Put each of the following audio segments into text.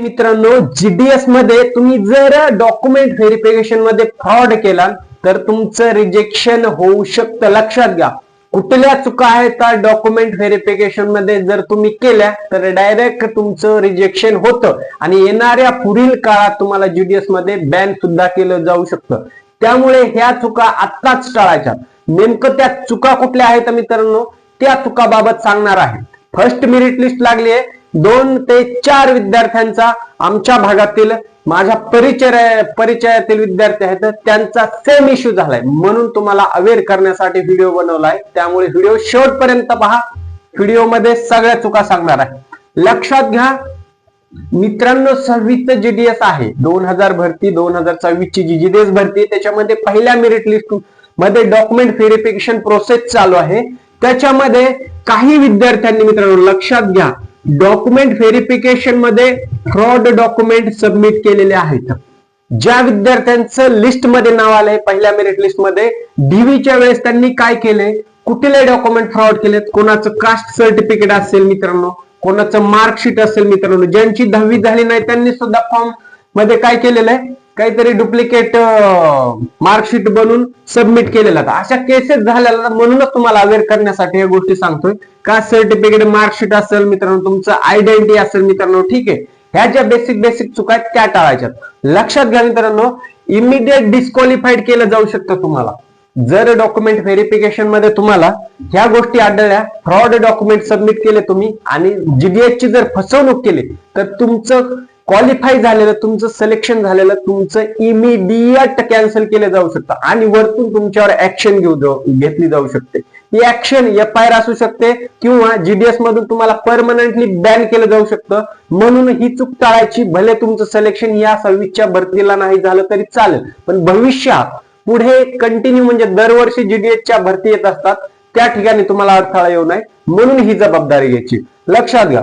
मित्रांनो, जीडीएस मध्ये तुम्ही जर डॉक्युमेंट व्हेरिफिकेशन मध्ये फ्रॉड केला तर तुमचं रिजेक्शन होऊ शकतं. लक्षात घ्या. कुठल्या चुका आहेत त्या डॉक्युमेंट व्हेरिफिकेशन मध्ये जर तुम्ही केल्या तर डायरेक्ट तुमचं रिजेक्शन होतं आणि येणाऱ्या पुढील काळात तुम्हाला जीडीएस मध्ये बॅन सुद्धा केलं जाऊ शकतं. त्यामुळे ह्या चुका आत्ताच टाळायच्या. नेमकं त्या चुका कुठल्या आहेत मित्रांनो, त्या चुकाबाबत सांगणार आहे. फर्स्ट मेरिट लिस्ट लागली आहे 2 ते 4 विद्यार्थ्यांचा. आमच्या भागातील माझ्या परिचयातील विद्यार्थी आहेत, त्यांचा सेम इश्यू झालाय, म्हणून तुम्हाला अवेअर करण्यासाठी व्हिडिओ बनवलाय. त्यामुळे व्हिडिओ शेवटपर्यंत पहा. व्हिडिओ मध्ये सगळ्या चुका सांगणार आहे. लक्षात घ्या मित्रांनो, 26 जीडीएस आहे. 2000 भरती 2024 ची जी जीडीएस भरती, त्याच्यामध्ये पहिल्या मेरिट लिस्ट मध्ये डॉक्युमेंट व्हेरिफिकेशन प्रोसेस चालू आहे. त्याच्यामध्ये काही विद्यार्थ्यांनी मित्रांनो लक्षात घ्या, डॉक्युमेंट व्हेरिफिकेशन मध्ये फ्रॉड डॉक्युमेंट सबमिट केलेले आहेत. ज्या विद्यार्थ्यांचं लिस्ट मध्ये नाव आलंय पहिल्या मेरिट लिस्ट मध्ये, डीव्हीच्या वेळेस त्यांनी काय केले, कुठले डॉक्युमेंट फ्रॉड केलेत, कोणाचं कास्ट सर्टिफिकेट असेल मित्रांनो, कोणाचं मार्कशीट असेल मित्रांनो, ज्यांची 10वी झाली नाही त्यांनी सुद्धा फॉर्म मध्ये काय केलेलं आहे, काहीतरी डुप्लिकेट मार्कशीट बनवून सबमिट केलेला. अशा केसेस झालेल्या, म्हणूनच तुम्हाला अवेअर करण्यासाठी या गोष्टी सांगतोय. कास्ट सर्टिफिकेट, मार्कशीट असेल मित्रांनो, तुमचं आयडेंटिटी असेल मित्रांनो, ठीक आहे. ह्या ज्या बेसिक चुका आहेत त्या टाळायच्यात. लक्षात घ्या मित्रांनो, इमिडिएट डिस्क्वालिफाईड केलं जाऊ शकतं तुम्हाला जर डॉक्युमेंट व्हेरिफिकेशन मध्ये तुम्हाला ह्या गोष्टी आढळल्या, फ्रॉड डॉक्युमेंट सबमिट केले तुम्ही आणि जीडीएस ची जर फसवणूक केली तर तुमचं क्वालिफाय झालेलं, तुमचं सिलेक्शन झालेलं, तुमचं इमिडिएट कॅन्सल केलं जाऊ शकतं आणि वरतून तुमच्यावर ऍक्शन घेतली जाऊ शकते. ही ऍक्शन एफआयआर असू शकते किंवा जीडीएस मधून तुम्हाला परमनंटली बॅन केलं जाऊ शकतं. म्हणून ही चूक टाळायची. भले तुमचं सिलेक्शन या 26च्या भरतीला नाही झालं तरी चालेल, पण भविष्यात पुढे कंटिन्यू म्हणजे दरवर्षी जीडीएसच्या भरती येत असतात, त्या ठिकाणी तुम्हाला अडथळा येऊ नये म्हणून ही जबाबदारी घ्यायची. लक्षात घ्या,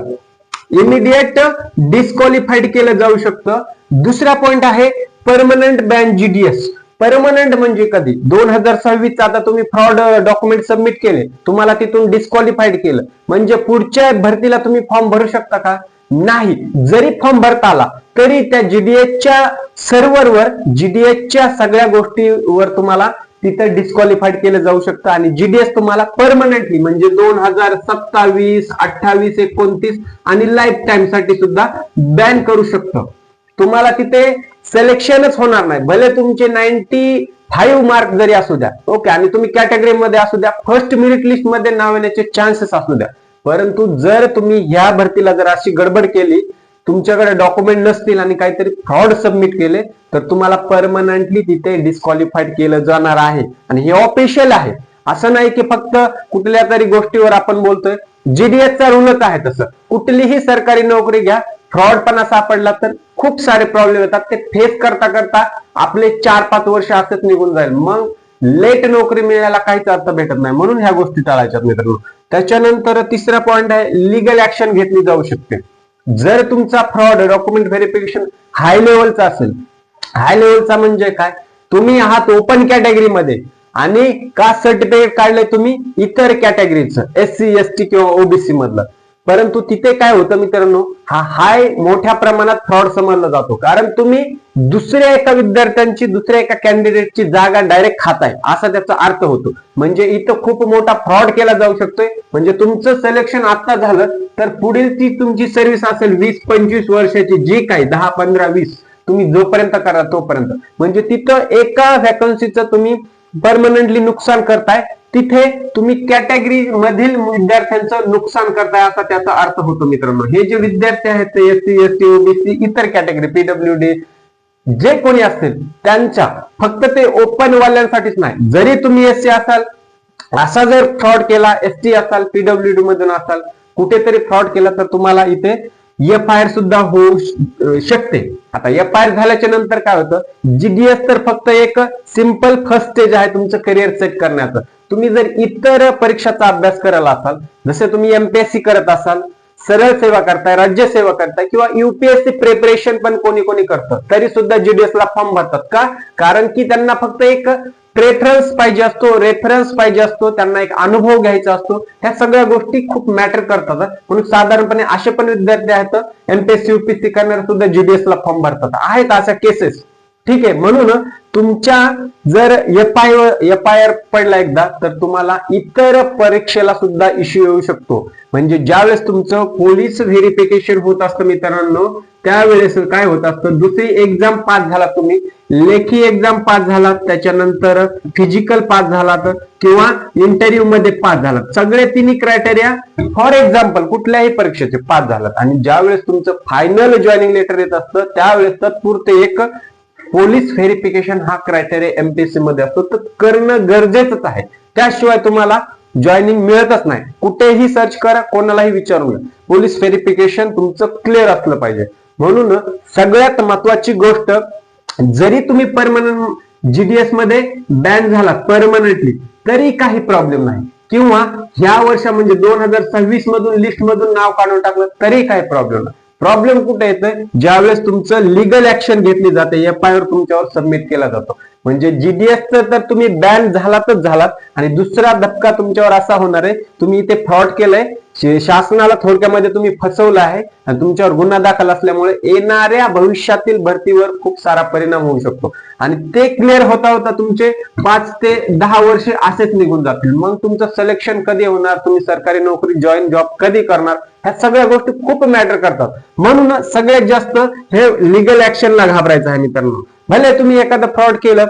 इमिडिएट डिस्क्वालिफाईड केलं जाऊ शकतं. दुसरा पॉइंट आहे परमनंट बॅन जीडीएस. परमनंट म्हणजे कधी, 2026 आता तुम्ही फ्रॉड डॉक्युमेंट सबमिट केले, तुम्हाला तिथून डिस्क्वालिफाईड केलं म्हणजे पुढच्या भरतीला तुम्ही फॉर्म भरू शकता का? नाही. जरी फॉर्म भरता आला तरी त्या जीडीएसच्या सर्व्हरवर, जीडीएसच्या सगळ्या गोष्टीवर तुम्हाला तिथं डिस्क्वालिफाईड केलं जाऊ शकतं आणि जीडीएस तुम्हाला परमनंटली म्हणजे 2027, 28, 29 आणि लाईफ टाइम साठी सुद्धा बॅन करू शकतं. तुम्हाला तिथे सिलेक्शनच होणार नाही. भले तुमचे 95 मार्क जरी असू द्या, ओके, आणि तुम्ही कॅटेगरी मध्ये असू द्या, फर्स्ट मेरिट लिस्ट मध्ये नाव येण्याचे चान्सेस असू द्या, परंतु जर तुम्ही ह्या भरतीला जर अशी गडबड केली, तुमच्याकडे डॉक्युमेंट नसतील आणि काहीतरी फ्रॉड सबमिट केले तर तुम्हाला परमनंटली तिथे डिस्क्वालिफाईड केलं जाणार आहे. आणि हे ऑफिशियल आहे, असं नाही की फक्त कुठल्या तरी गोष्टीवर आपण बोलतोय. जीडीएसचा रूलच आहे तसं. कुठलीही सरकारी नोकरी घ्या, फ्रॉडपणा सापडला तर खूप सारे प्रॉब्लेम येतात. ते फेस करता करता आपले 4-5 वर्ष असंच निघून जाईल. मग लेट नोकरी मिळायला काहीच अर्थ भेटत नाही. म्हणून ह्या गोष्टी टाळायच्यात मित्रांनो. त्याच्यानंतर तिसरा पॉइंट आहे, लिगल ऍक्शन घेतली जाऊ शकते. जर तुमचा फ्रॉड डॉक्युमेंट व्हेरिफिकेशन हाय लेवलचा असेल, हाय लेवलचा म्हणजे काय, तुम्ही आहात ओपन कॅटेगरीमध्ये आणि कास्ट सर्टिफिकेट काढलंय तुम्ही इतर कॅटेगरीचं, एससी, एसटी किंवा ओबीसी मधलं, परंतु तिथे काय होतं मित्रांनो, हा हाय मोठ्या प्रमाणात फ्रॉड समजला जातो. कारण तुम्ही दुसऱ्या एका विद्यार्थ्यांची, दुसऱ्या एका कॅन्डिडेटची जागा डायरेक्ट खाताय असा त्याचा अर्थ होतो. म्हणजे इथं खूप मोठा फ्रॉड केला जाऊ शकतोय. म्हणजे तुमचं सिलेक्शन आता झालं तर पुढील ती तुमची सर्व्हिस असेल 20-25 वर्षाची, जी काही 10, 15, 20 तुम्ही जोपर्यंत करा तोपर्यंत, म्हणजे तिथं एका वॅकन्सीचं तुम्ही परमनंटली नुकसान करताय. तिथे तुम्ही कॅटेगरी मधील विद्यार्थ्यांचं नुकसान करताय असा त्याचा अर्थ होतो मित्रांनो. हे जे विद्यार्थी आहेत एससी, एसटी, ओबीसी, इतर कॅटेगरी, पीडब्ल्यूडी जे कोणी असतील त्यांच्या, फक्त ते ओपन वाल्यांसाठीच नाही. जरी तुम्ही एससी असाल, असा जर फ्रॉड केला, एसटी असाल, पीडब्ल्यूडी मधून असाल, कुठेतरी फ्रॉड केला तर तुम्हाला इथे एफआयआर सुद्धा होऊ शकते. आता एफआयआर झाल्याच्या नंतर काय होतं, जीडीएस तर फक्त एक सिंपल फर्स्ट स्टेज आहे तुमचं करिअर सेट करण्याचं. तुम्ही जर इतर परीक्षाचा अभ्यास करायला असाल, जसे तुम्ही एमपीएससी करत असाल, सरळ सेवा करताय, राज्य सेवा करताय किंवा युपीएससी प्रिपरेशन पण कोणी कोणी करतं, तरी सुद्धा जीडीएस ला फॉर्म भरतात का? कारण की त्यांना फक्त एक रेफरन्स पाहिजे असतो, त्यांना एक अनुभव घ्यायचा असतो. ह्या सगळ्या गोष्टी खूप मॅटर करतात. म्हणून साधारणपणे असे पण विद्यार्थी आहेत एमपीएससी युपीएससी करणारे सुद्धा जीडीएस ला फॉर्म भरतात, आहेत अशा केसेस. ठीक आहे, म्हणून तुमच्या जर एफआयआर पडला एकदा तर तुम्हाला इतर परीक्षेला सुद्धा इश्यू येऊ शकतो. म्हणजे ज्यावेळेस तुमचं पोलीस व्हेरिफिकेशन होत असतं मित्रांनो, त्यावेळेस काय होत असतं, दुसरी एक्झाम पास झाला तुम्ही, लेखी एक्झाम पास झालात, त्याच्यानंतर फिजिकल पास झालात किंवा इंटरव्ह्यू मध्ये पास झालात, सगळे तिन्ही क्रायटेरिया फॉर एक्झाम्पल कुठल्याही परीक्षेचे पास झालात, आणि ज्यावेळेस तुमचं फायनल जॉईनिंग लेटर येत असतं त्यावेळेस तत्पुरते एक पोलीस व्हेरिफिकेशन हा क्रायटेरिया एमपीएससी मध्ये असतो, तर करणं गरजेचंच आहे. त्याशिवाय तुम्हाला जॉईनिंग मिळतच नाही. कुठेही सर्च करा, कोणालाही विचारून घ्या, पोलीस व्हेरिफिकेशन तुमचं क्लिअर असलं पाहिजे. म्हणून सगळ्यात महत्वाची गोष्ट, जरी तुम्ही परमनंट जीडीएस मध्ये बॅन झालात परमनंटली तरी काही प्रॉब्लेम नाही, किंवा ह्या वर्षा म्हणजे 2026 मधून लिस्ट मधून नाव काढून टाकलं तरी काही प्रॉब्लेम नाही. प्रॉब्लेम कुठे येतं, ज्यावेळेस तुमचं लिगल ऍक्शन घेतली जाते, एफआयआर तुमच्यावर सबमिट केला जातो. म्हणजे जीडीएसचं तर तुम्ही बॅन झालातच झालात, आणि दुसरा धक्का तुमच्यावर असा होणार आहे, तुम्ही इथे फ्रॉड केलंय, शासनाला थोडक्यामध्ये तुम्ही फसवलं आहे, आणि तुमच्यावर गुन्हा दाखल असल्यामुळे येणाऱ्या भविष्यातील भरतीवर खूप सारा परिणाम होऊ शकतो. आणि ते क्लिअर होता होता तुमचे 5 ते 10 वर्ष असेच निघून जातील. मग तुमचं सिलेक्शन कधी होणार, तुम्ही सरकारी नोकरी जॉब कधी करणार, ह्या सगळ्या गोष्टी खूप मॅटर करतात. म्हणून सगळ्यात जास्त हे लिगल ऍक्शनला घाबरायचं आहे मित्रांनो. भले तुम्ही एखादं फ्रॉड केलं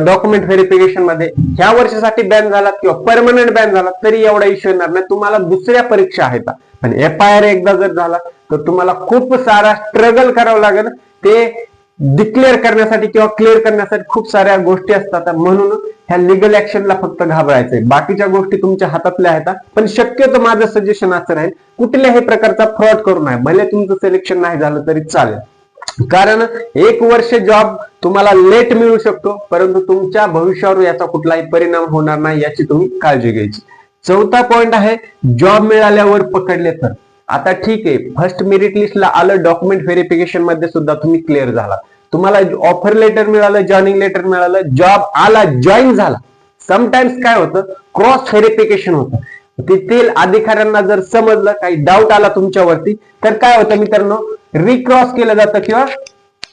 डॉक्युमेंट व्हेरिफिकेशन मध्ये, ह्या वर्षासाठी बॅन झाला किंवा परमनंट बॅन झाला तरी एवढा इश्यू येणार नाही, तुम्हाला दुसऱ्या परीक्षा आहेत. पण एफआयआर एकदा जर झाला तर तुम्हाला खूप सारा स्ट्रगल करावं लागेल ते डिक्लेअर करण्यासाठी किंवा क्लिअर करण्यासाठी. खूप साऱ्या गोष्टी असतात, म्हणून ह्या लिगल ऍक्शनला फक्त घाबरायचंय. बाकीच्या गोष्टी तुमच्या हातातल्या आहेत, पण शक्यतो माझं सजेशन असं राहील, कुठल्याही प्रकारचा फ्रॉड करू नये. भले तुमचं सिलेक्शन नाही झालं तरी चालेल, कारण 1 वर्ष जॉब तुम्हाला लेट मिळू शकतो, परंतु तुमच्या भविष्यावर याचा कुठलाही परिणाम होणार नाही, याची तुम्ही काळजी घ्यायची. चौथा पॉइंट आहे, जॉब मिळाल्यावर पकडले तर. आता ठीक आहे, फर्स्ट मेरिट लिस्टला आलं, डॉक्युमेंट व्हेरिफिकेशन मध्ये सुद्धा तुम्ही क्लिअर झाला, तुम्हाला ऑफर लेटर मिळालं, जॉईनिंग लेटर मिळालं, जॉब आला, जॉईन झाला. समटाइम्स काय होतं, क्रॉस व्हेरिफिकेशन होतं. तेथील अधिकाऱ्यांना जर समजलं, काही डाऊट आला तुमच्यावरती, तर काय होतं मित्रांनो, रिक्रॉस केलं जातं किंवा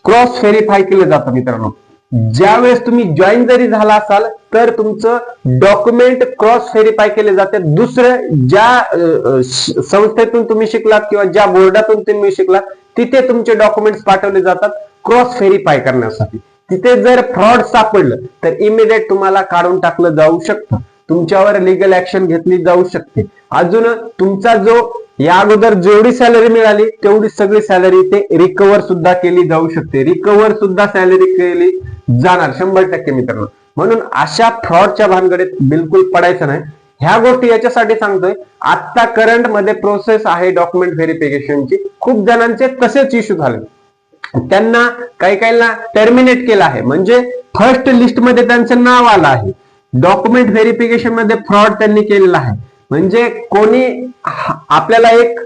क्रॉस व्हेरीफाय केलं जातं मित्रांनो. ज्यावेळेस तुम्ही जॉईन जरी झाला असाल तर तुमचं डॉक्युमेंट क्रॉस व्हेरीफाय केले जाते. दुसरं ज्या संस्थेतून तुम्ही शिकलात किंवा ज्या बोर्डातून तुम्ही शिकलात तिथे तुमचे डॉक्युमेंट्स पाठवले जातात क्रॉस व्हेरीफाय करण्यासाठी. तिथे जर फ्रॉड सापडलं तर इमिडिएट तुम्हाला काढून टाकलं जाऊ शकतं, तुमच्यावर लिगल ऍक्शन घेतली जाऊ शकते. अजून तुमचा जो या अगोदर जेवढी सॅलरी मिळाली तेवढी सगळी सॅलरी ते रिकव्हर सुद्धा केली जाऊ शकते, रिकव्हर सुद्धा सॅलरी केली जाणार 100% मित्रांनो. म्हणून अशा फ्रॉडच्या भानगडीत बिलकुल पडायचं नाही. ह्या गोष्टी याच्यासाठी सांगतोय, आता करंट मध्ये प्रोसेस आहे डॉक्युमेंट व्हेरिफिकेशनची, खूप जणांचे तसेच इश्यू झाले, त्यांना काहींना टर्मिनेट केलं आहे. म्हणजे फर्स्ट लिस्ट मध्ये त्यांचं नाव आलं आहे, डॉक्युमेंट व्हेरिफिकेशन मध्ये फ्रॉड त्यांनी केलेला आहे. म्हणजे कोणी आपल्याला एक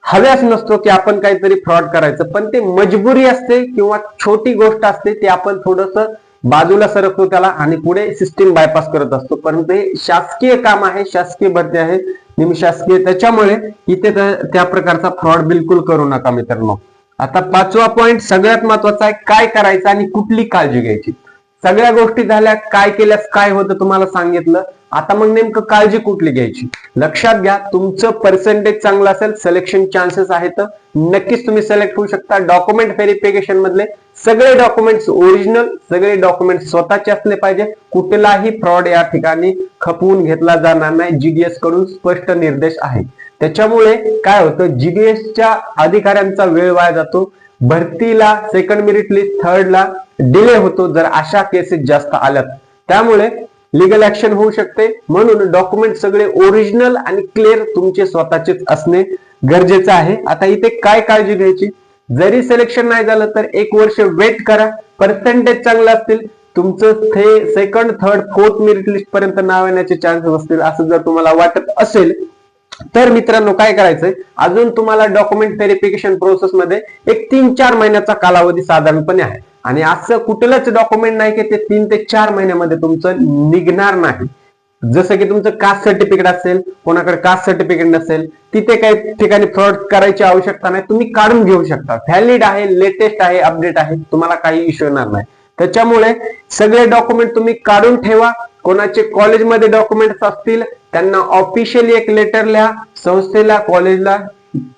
हव्यास नसतो की आपण काहीतरी फ्रॉड करायचं, पण ते मजबुरी असते किंवा छोटी गोष्ट असते, ते आपण थोडस बाजूला सरकतो त्याला आणि पुढे सिस्टीम बायपास करत असतो. परंतु हे शासकीय काम आहे, शासकीय भरती आहे, निमशासकीय, त्याच्यामुळे इथे त्या प्रकारचा फ्रॉड बिलकुल करू नका मित्रांनो. आता 5वा पॉइंट सगळ्यात महत्वाचा आहे, काय करायचं आणि कुठली काळजी घ्यायची. सगळ्या गोष्टी झाल्या, काय केल्यास काय होतं तुम्हाला सांगितलं. आता मग नेमकं काळजी कुठली घ्यायची. लक्षात घ्या, तुमचं पर्सेंटेज चांगलं असेल, सिलेक्शन चान्सेस आहेत, नक्कीच तुम्ही सिलेक्ट होऊ शकता. डॉक्युमेंट व्हेरिफिकेशन मधले सगळे डॉक्युमेंट्स ओरिजिनल, सगळे डॉक्युमेंट्स स्वतःचे असले पाहिजे. कुठलाही फ्रॉड या ठिकाणी खपवून घेतला जाणार नाही, जीडीएस कडून स्पष्ट निर्देश आहे. त्याच्यामुळे काय होतं, जीडीएसच्या अधिकाऱ्यांचा वेळ वाया जातो, भरतीला सेकंड मेरिट लिस्ट थर्डला डिले होतो जर अशा केसेस जास्त आल्यात. त्यामुळे लिगल ऍक्शन होऊ शकते. म्हणून डॉक्युमेंट सगळे ओरिजिनल आणि क्लिअर तुमचे स्वतःचेच असणे गरजेचं आहे. आता इथे काय काळजी घ्यायची, जरी सिलेक्शन नाही झालं तर 1 वर्ष वेट करा. पर्सेंटेज चांगलं असतील, तुमचं second third fourth merit list पर्यंत नाव येण्याचे चान्सेस असतील असं जर तुम्हाला वाटत असेल तर मित्रांनो काय करायचंय, अजून तुम्हाला डॉक्युमेंट व्हेरिफिकेशन प्रोसेस मध्ये एक 3-4 महिन्याचा कालावधी साधारणपणे आहे. आणि असं कुठलंच डॉक्युमेंट नाही की ते 3 ते 4 महिन्यामध्ये तुमचं निघणार नाही. जसं की तुमचं कास्ट सर्टिफिकेट असेल, कोणाकडे कास्ट सर्टिफिकेट नसेल, तिथे काही ठिकाणी फ्रॉड करायची आवश्यकता नाही, तुम्ही काढून घेऊ शकता. व्हॅलिड आहे, लेटेस्ट आहे, अपडेट आहे, तुम्हाला काही इश्यू येणार नाही. त्याच्यामुळे सगळे डॉक्युमेंट तुम्ही काढून ठेवा. कोणाचे कॉलेजमध्ये डॉक्युमेंट्स असतील त्यांना ऑफिशियली एक लेटर लिहा, संस्थेला, कॉलेजला,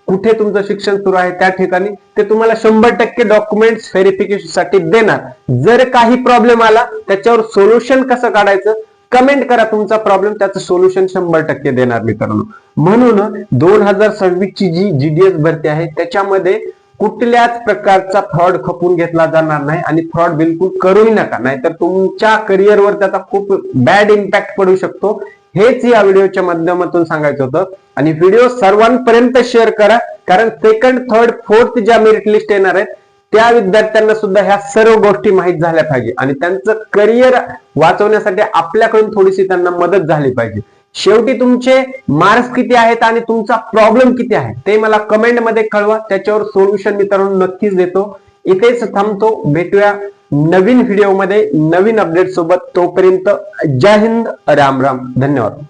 कुठे तुमचं शिक्षण सुरू आहे त्या ठिकाणी ते तुम्हाला 100% डॉक्युमेंट्स व्हेरिफिकेशन साठी देणार. जर काही प्रॉब्लेम आला त्याच्यावर सोल्युशन कसं काढायचं कमेंट करा, तुमचा प्रॉब्लेम त्याचं सोल्युशन 100% देणार मित्रांनो. म्हणून 2026 ची जी जीडीएस भरती आहे त्याच्यामध्ये कुठल्याच प्रकारचा फ्रॉड खपून घेतला जाणार नाही आणि फ्रॉड बिलकुल करूही नका, नाहीतर तुमच्या करिअरवर त्याचा खूप बॅड इम्पॅक्ट पडू शकतो. हेच या व्हिडिओच्या माध्यमातून सांगायचं होतं. आणि व्हिडिओ सर्वांपर्यंत शेअर करा, कारण सेकंड, थर्ड, फोर्थ ज्या मेरिट लिस्ट येणार आहेत त्या विद्यार्थ्यांना सुद्धा ह्या सर्व गोष्टी माहीत झाल्या पाहिजे आणि त्यांचं करिअर वाचवण्यासाठी आपल्याकडून थोडीशी त्यांना मदत झाली पाहिजे. शेवटी तुमचे मार्क्स किती आहेत आणि तुमचा प्रॉब्लेम किती आहे ते मला कमेंट मध्ये कळवा, त्याच्यावर सोल्युशन मित्रांनो नक्कीच देतो. इथेच थांबतो, भेटूया नवीन व्हिडिओ मध्ये नवीन अपडेट सोबत. तोपर्यंत जय हिंद, राम राम, धन्यवाद.